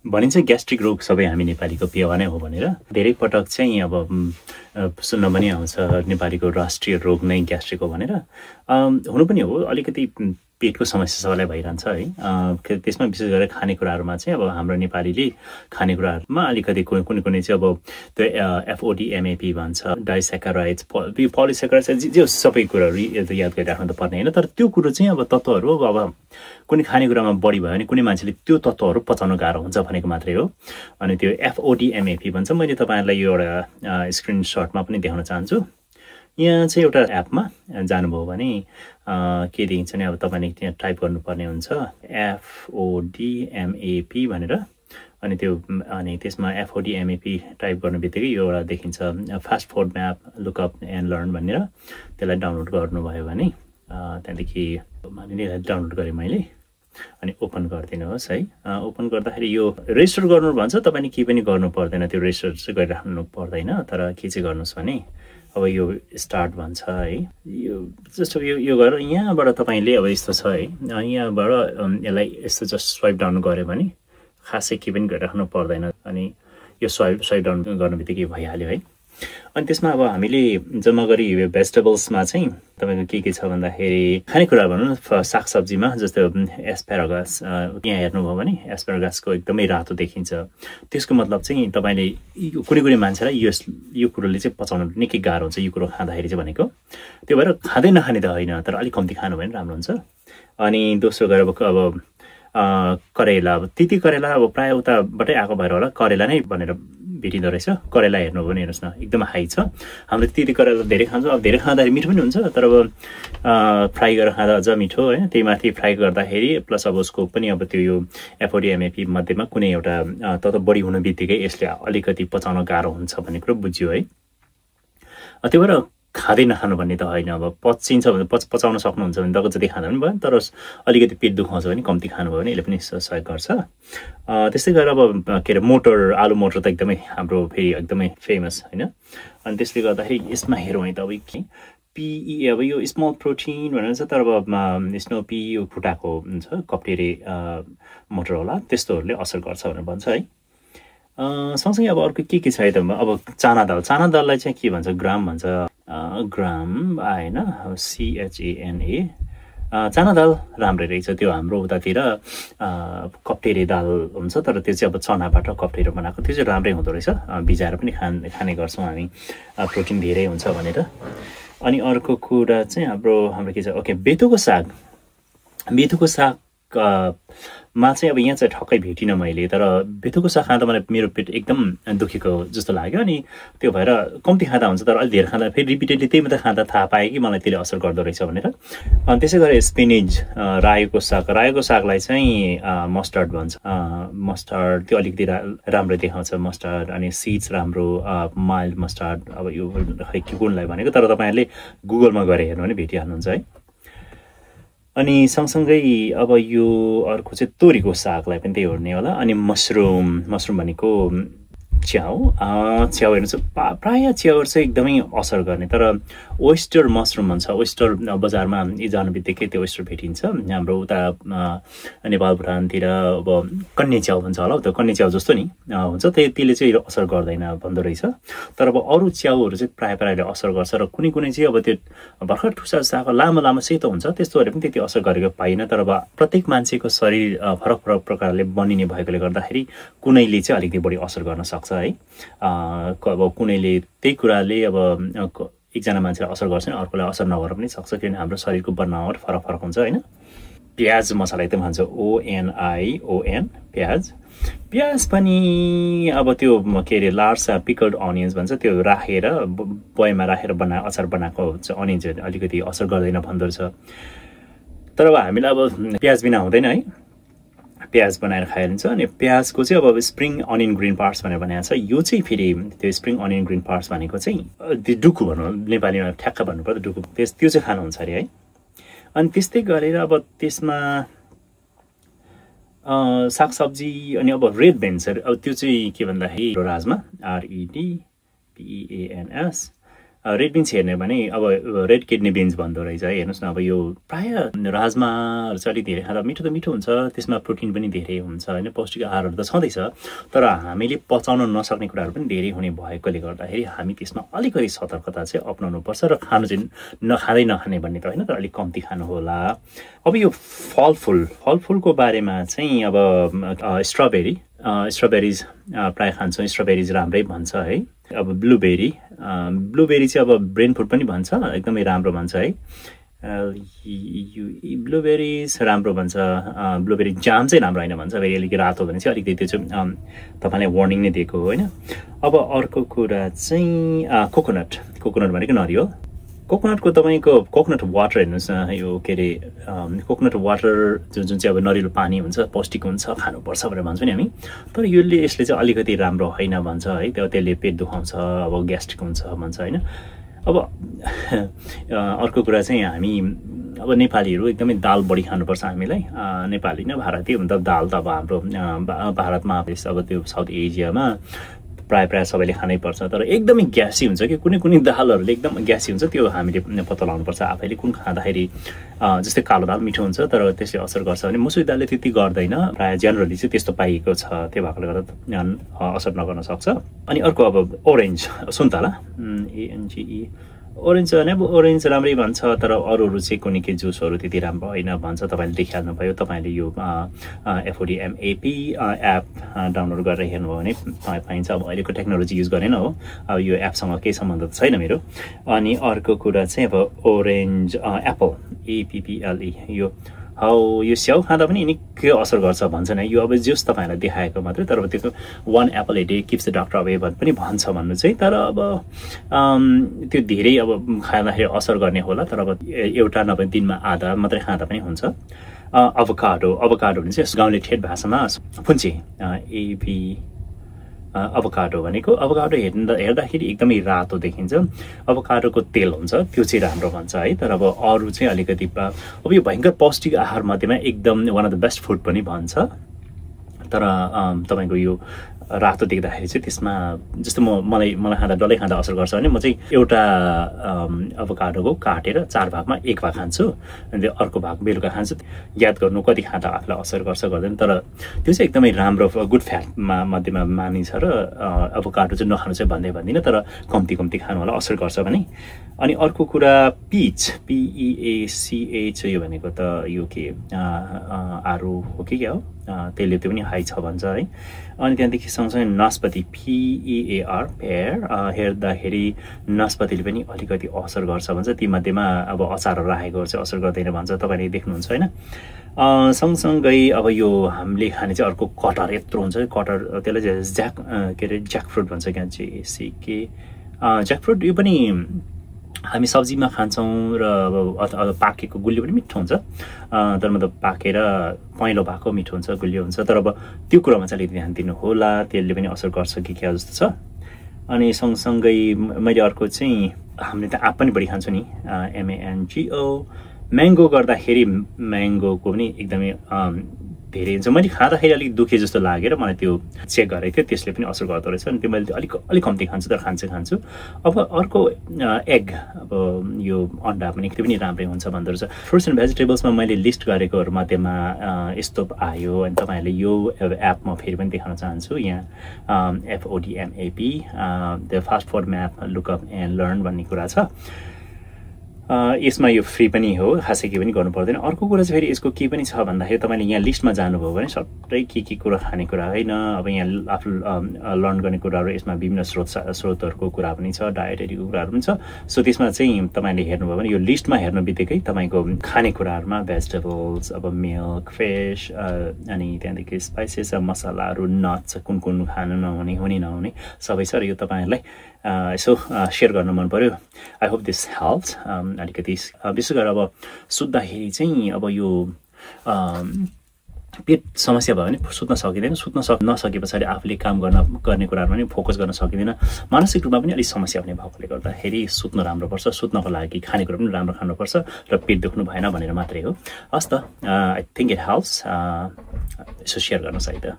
भनिन्छ ग्यास्ट्रिक रोग सबै हामी नेपालीको पेवा नै हो भनेर। धेरै पटक चाहिँ अब सुन्न पनि आउँछ नेपालीको राष्ट्रिय रोग नै ग्यास्ट्रिक हो भनेर। हुनु पनि हो, अलिकति पेटको समस्या सबैलाई भइरहन्छ है। त्यसमा विशेष गरेर खानेकुराहरूमा चाहिँ अब हाम्रो नेपालीले खानेकुराहरूमा अलिकति कुनै चाहिँ अब त्यो FODMAP भन्छ, डाइसेक्याराइड्स, पोलिसेक्याराइड्स, जो सबै कुराहरू याद गरिराख्नु त पर्ने होइन। तर त्यो कुरो चाहिँ अब तत्त्वहरू अब कुनै खानेकुरामा बढी भयो भने कुनै मान्छेले त्यो तत्त्वहरू पचाउन गाह्रो हुन्छ भनेको मात्रै हो। अनि त्यो FODMAP भन्छ। मैले तपाईँहरूलाई यो एउटा स्क्रिनसटमा पनि देखाउन चाहन्छु। यहाँ चाहिँ एउटा एपमा जानुभयो भने के देखिन्छ भने अब तपाईँले त्यहाँ टाइप गर्नुपर्ने हुन्छ FODMAP भनेर। अनि त्यसमा FODMAP टाइप गर्ने बित्तिकै यो एउटा देखिन्छ fast food map lookup and learn भनेर। त्यसलाई डाउनलोड गर्नुभयो भने त्यहाँदेखि डाउनलोड गरेँ मैले। अनि ओपन गरिदिनुहोस् है। ओपन गर्दाखेरि यो रेजिस्टर गर्नु भन्छ। तपाईँले केही पनि गर्नु पर्दैन, त्यो रेजिस्टर चाहिँ गरिराख्नु पर्दैन। तर के चाहिँ गर्नुहोस् भने अब यो स्टार्ट भन्छ है। यो जस्तो यो गरेर यहाँबाट तपाईँले अब यस्तो छ है, यहाँबाट यसलाई यस्तो जस्ट स्वाइप डाउन गऱ्यो भने खासै केही पनि गरिराख्नु पर्दैन। अनि यो स्वाइप डाउन गर्नु बित्तिकै भइहाल्यो है। अनि त्यसमा अब हामीले जम्मा गरी भेजिटेबल्समा चाहिँ तपाईँको के छ भन्दाखेरि खानेकुरा भनौँ न, सागसब्जीमा जस्तो एस्पेरागस, यहाँ हेर्नुभयो भने एस्पेरागसको एकदमै रातो देखिन्छ। त्यसको मतलब चाहिँ तपाईँले कुनै मान्छेलाई यो कुरोले चाहिँ पचाउन निकै गाह्रो हुन्छ यो कुरो खाँदाखेरि चाहिँ भनेको। त्यो भएर खाँदै नखाने त होइन, तर अलिक कम्ती खानु भने राम्रो हुन्छ। अनि दोस्रो गरेर अब करेला, अब त्यति करेला अब प्रायः उताबाटै आएको भएर होला करेला नै भनेर भेटिँदो रहेछ। करेला हेर्नुभयो भने हेर्नुहोस् न, एकदम हाई छ। हाम्रो त्यति करेला धेरै खान्छौँ। अब धेरै खाँदाखेरि मिठो पनि हुन्छ, तर अब फ्राई गरेर खाँदा अझ मिठो होइन। त्यही माथि फ्राई गर्दाखेरि प्लस अब उसको पनि अब त्यो यो FODMAP मध्येमा कुनै एउटा तत्त्व बढी हुनु बित्तिकै यसले अलिकति पचाउन गाह्रो हुन्छ भन्ने कुरो बुझ्यो है। त्यो भएर खाँदै नखानु भन्ने त होइन। अब पचिन्छ भने पचाउन सक्नुहुन्छ भने दगत जति खाँदा पनि भयो। तर अलिकति पेट दुखाउँछ भने कम्ती खानुभयो भने यसले पनि सहयोग गर्छ। त्यस्तै गरेर अब के अरे मटर, आलु मटर त एकदमै हाम्रो फेरि एकदमै फेमस होइन। अनि त्यसले गर्दाखेरि यसमा हेरौँ है त अब PE, अब यो स्मल प्रोटिन भनेर छ, तर अब स्नो पी यो फुटाएको हुन्छ कप्टेरे मटर होला, त्यस्तोहरूले असर गर्छ भनेर भन्छ है। सँगसँगै अब अर्को के छ है त, अब चाना दाललाई चाहिँ के भन्छ, ग्राम भन्छ, ग्राम आएन, CHANA। चाना दाल राम्रै रहेछ। त्यो हाम्रो उतातिर कप्टेरे दाल हुन्छ, तर त्यो चाहिँ अब चनाबाट कप्टेरे बनाएको, त्यो चाहिँ राम्रै हुँदो रहेछ। भिजाएर पनि खाने गर्छौँ हामी, प्रोटिन धेरै हुन्छ भनेर। अनि अर्को कुरा चाहिँ हाम्रो के छ, ओके, बेथुको साग मा चाहिँ अब यहाँ चाहिँ ठक्कै भेटिनँ मैले। तर बेथुको साग खाँदा मलाई मेरो पेट एकदम दुखेको जस्तो लाग्यो। अनि त्यो भएर कम्ती खाँदा हुन्छ, तर अलिक धेरै खाँदा फेरि रिपिटेडली त्यही मात्रै खाँदा थाहा पाएँ कि मलाई त्यसले असर गर्दो रहेछ भनेर। अनि त्यसै गरेर स्पिनेज, रायोको सागलाई चाहिँ मस्टर्ड भन्छ। मस्टर्ड त्यो अलिकति राम्रो देखाउँछ मस्टर्ड। अनि सिड्स राम्रो, माइल्ड मस्टर्ड, अब यो खै के कुनलाई भनेको, तर तपाईँहरूले गुगलमा गएर हेर्नु भने भेटिहाल्नुहुन्छ है। अनि सँगसँगै अब यो अर्को चाहिँ तोरीको सागलाई पनि त्यही हेर्ने होला। अनि मसरुम भनेको च्याउ हेर्नु चाहिँ प्रायः च्याउहरू चाहिँ एकदमै असर गर्ने। तर ओइस्टर मसरुम भन्छ, ओइस्टर बजारमा जानु बित्तिकै त्यो ओइस्टर भेटिन्छ। हाम्रो उता नेपाल भुटानतिर अब कन्ने च्याउ भन्छ होला, त्यो कन्ने च्याउ जस्तो नि हुन्छ, त्यसले चाहिँ असर गर्दैन भन्दो रहेछ। तर अब अरू च्याउहरू चाहिँ प्रायःले असर गर्छ। र कुनै चाहिँ अब त्यो भर्खर ठुसा जस्तो लामो सेतो हुन्छ, त्यस्तोहरूले पनि त्यति असर गरेको पाइनँ। तर अब प्रत्येक मान्छेको शरीर फरक प्रकारले बनिने भएकोले गर्दाखेरि कुनैले चाहिँ अलिकति बढी असर गर्न सक्छ है। अब कुनैले त्यही कुराले अब एकजना मान्छेलाई असर गर्छ भने अर्कोलाई असर नगर पनि सक्छ, किनभने हाम्रो शरीरको बनावट फरक हुन्छ होइन। प्याज मसला एकदम खान्छ, ONION, प्याज पनि अब त्यो के अरे लार्ज पिकल्ड अनियन्स भन्छ, त्यो राखेर बयमा राखेर अचार बनाएको अनियन्सहरू अलिकति असर गर्दैन भन्दो रहेछ। तर अब हामीलाई अब प्याज बिना हुँदैन है, प्याज बनाएर खाइन्छ। अनि प्याजको चाहिँ अब स्प्रिङ अनियन ग्रिन पार्ट्स भनेर भनेको छ। यो चाहिँ फेरि त्यो स्प्रिङ अनियन ग्रिन पार्ट्स भनेको चाहिँ त्यो डुकु भनौँ, नेपालीमा ठ्याक्क भन्नुपर्दा डुकु, त्यो चाहिँ खानुहुन्छ अरे है। अनि त्यस्तै गरेर अब त्यसमा सागसब्जी अनि अब रेड बिन्सहरू, अब त्यो चाहिँ के भन्दाखेरि राजमा, REDBEANS, रेड बिन्स हेर्ने भने अब रेड किडनी बिन्स भन्दो रहेछ है हेर्नुहोस् न अब यो प्रायः राजमाहरू चाहिँ अलिक धेरै खाँदा मिठो त मिठो हुन्छ त्यसमा प्रोटिन पनि धेरै हुन्छ होइन पौष्टिक आहारहरू त छँदैछ तर हामीले पचाउन नसक्ने कुराहरू पनि धेरै हुने भएकोले गर्दाखेरि हामी त्यसमा अलिकति सतर्कता चाहिँ अपनाउनुपर्छ र खानु चाहिँ नखाँदै नखाने भन्ने त होइन तर अलिक कम्ती खानु होला अब यो फलफुलको बारेमा चाहिँ अब स्ट्रबेरिज प्रायः खान्छौँ स्ट्रबेरिज राम्रै भन्छ है अब ब्लुबेरी चाहिँ अब ब्रेन फुड पनि भन्छ एकदमै राम्रो भन्छ है ब्लुबेरिज राम्रो भन्छ ब्लुबेरी जाम चाहिँ राम्रो होइन भन्छ फेरि अलिक रातो भने चाहिँ अलिकति त्यो चाहिँ तपाईँलाई वार्निङ नै दिएको हो होइन अब अर्को कुरा चाहिँ कोकोनट भनेको नरिवल कोकोनटको तपाईँको कोकोनट वाटर हेर्नुहोस् न यो के अरे कोकोनट वाटर जुन चाहिँ अब नरिवल पानी हुन्छ पौष्टिक हुन्छ खानुपर्छ भनेर भन्छौँ नि हामी तर यसले चाहिँ अलिकति राम्रो होइन भन्छ है त्यसले पेट दुखाउँछ अब ग्यास्ट्रिक हुन्छ भन्छ होइन अब अर्को कुरा चाहिँ हामी अब नेपालीहरू एकदमै दाल बढी खानुपर्छ हामीलाई नेपाली न भारतीय हुन त दाल त अब हाम्रो भारतमा अब त्यो साउथ एसियामा प्रायः सबैले खानै पर्छ तर एकदमै ग्यासी हुन्छ कि कुनै दालहरूले एकदम ग्यासी हुन्छ त्यो हामीले पत्ता लगाउनुपर्छ आफैले कुन खाँदाखेरि जस्तै कालो दाल मिठो हुन्छ तर त्यसले असर गर्छ भने मुसुरी दालले त्यति गर्दैन प्रायः जेनरली चाहिँ त्यस्तो पाइएको छ त्यो भएकोले गर्दा असर नगर्न सक्छ अनि अर्को अब ओरेन्ज सुन्तला ANGE ओरेन्ज राम्रै भन्छ तर अरूहरू चाहिँ कुनै के जुसहरू त्यति राम्रो होइन भन्छ तपाईँले देखिहाल्नुभयो तपाईँले यो FODMAP एप डाउनलोड गरेर हेर्नुभयो भने पाइन्छ अब अहिलेको टेक्नोलोजी युज गरेन हो अब यो एपसँग केही सम्बन्ध त छैन मेरो अनि अर्को कुरा चाहिँ अब ओरेन्ज एप्पल APPLE यो स्याउ खाँदा पनि निकै असर गर्छ भन्छन् है यो अब जुस तपाईँहरूलाई देखाएको मात्रै तर अब त्यो 1 Apple a day keeps the doctor away पनि भन्छ भन्नु चाहिँ तर अब त्यो धेरै अब खाँदाखेरि असर गर्ने होला तर अब एउटा नभए दिनमा आधा मात्रै खाँदा पनि हुन्छ अभोकाडो भने चाहिँ गाउँले ठेट भाषामा फुन्चे अभोकाडो भनेको अभोकाडो हेर्दाखेरि एकदमै रातो देखिन्छ अभोकाडोको तेल हुन्छ त्यो चाहिँ राम्रो भन्छ है तर अब अरू चाहिँ अलिकति अब यो भयङ्कर पौष्टिक आहार मध्येमा एकदम one of the best food पनि भन्छ तर तपाईँको यो रातो देख्दाखेरि चाहिँ त्यसमा जस्तो मलाई खाँदा डल्लै खाँदा असर गर्छ भने म चाहिँ एउटा अभोकाडोको काटेर 4 भागमा 1 भाग खान्छु अनि अर्को भाग बेलुका खान्छु याद गर्नु कति खाँदा आफूलाई असर गर्छ गर्दैन तर त्यो चाहिँ एकदमै राम्रो गुड फ्याटमा मध्येमा मानिन्छ र अभोकाडो चाहिँ नखानु चाहिँ भन्दिनँ तर कम्ती खानु होला असर गर्छ भने अनि अर्को कुरा पीच PEACH यो भनेको त यो के आरू हो कि क्या हो त्यसले त्यो पनि हाई छ भन्छ है अनि त्यहाँदेखि सँगसँगै नास्पाती PEAR पेयर हेर्दाखेरि नास्पातीले पनि अलिकति असर गर्छ भन्छ तीमध्येमा अब अचारहरू राखेको चाहिँ असर गर्दैन भन्छ तपाईँले देख्नुहुन्छ होइन सँगसँगै अब यो हामीले खाने चाहिँ अर्को कटर यत्रो हुन्छ कटर त्यसलाई ज्याकफ्रुट भन्छ क्या ज्याकफ्रुट यो पनि हामी सब्जीमा खान्छौँ र अब पाकेको गुलियो पनि मिठो हुन्छ तर मतलब पाकेर पहेँलो भएको मिठो हुन्छ गुलियो हुन्छ तर अब त्यो कुरामा चाहिँ अलिक ध्यान दिनु होला त्यसले पनि असर गर्छ कि क्या जस्तो छ अनि सँगसँगै मैले अर्को चाहिँ हामीले त आँप पनि बढी खान्छौँ नि MANGO म्याङ्गो गर्दाखेरि म्याङ्गोको पनि एकदमै धेरै हुन्छ मैले खाँदाखेरि अलिक दुखे जस्तो लागेर मलाई त्यो चेक गरेको थियो त्यसले पनि असर गर्दो रहेछ अनि त्यो मैले अलिक कम्ती खान्छु तर खान्छु अब अर्को एग अब यो अन्डा पनि त्यो पनि राम्रै हुन्छ भन्दो रहेछ फ्रुट्स एन्ड भेजिटेबल्समा मैले लिस्ट गरेकोहरू मध्येमा यस्तो आयो अनि तपाईँहरूले यो एपमा फेरि पनि देखाउन चाहन्छु यहाँ FODMAP the fast food map lookup and learn भन्ने कुरा छ यसमा यो फ्री पनि हो खासै के पनि गर्नु पर्दैन अर्को कुरा चाहिँ फेरि यसको के पनि छ भन्दाखेरि तपाईँले यहाँ लिस्टमा जानुभयो भने सबै के कुरा खाने कुरा होइन अब यहाँ आफू लर्न गर्ने कुराहरू यसमा विभिन्न स्रोतहरूको कुरा पनि छ डायटरीको कुराहरू पनि छ सो त्यसमा चाहिँ तपाईँले हेर्नुभयो भने यो लिस्टमा हेर्नु बित्तिकै तपाईँको खानेकुराहरूमा भेजिटेबल्स अब मिल्क फिस अनि त्यहाँदेखि स्पाइसेस मसलाहरू नट्स कुन खानु नहुने सबै छ र यो तपाईँहरूलाई यसो सेयर गर्न मन पर्यो आई होप दिस हेल्प्स अलिकति विशेष गरेर अब सुत्दाखेरि चाहिँ अब यो पेट समस्या भयो भने सुत्न सकिँदैन नसके पछाडि आफूले काम गर्ने कुराहरूमा पनि फोकस गर्न सकिँदैन मानसिक रूपमा पनि अलिक समस्या हुने भएकोले गर्दाखेरि सुत्न राम्रो पर्छ सुत्नको लागि खानेकुरा पनि राम्रो खानुपर्छ र पेट दुख्नु भएन भनेर मात्रै हो हस् त आई थिङ्क इट हेल्प्स यसो सेयर गर्नुहोस् है त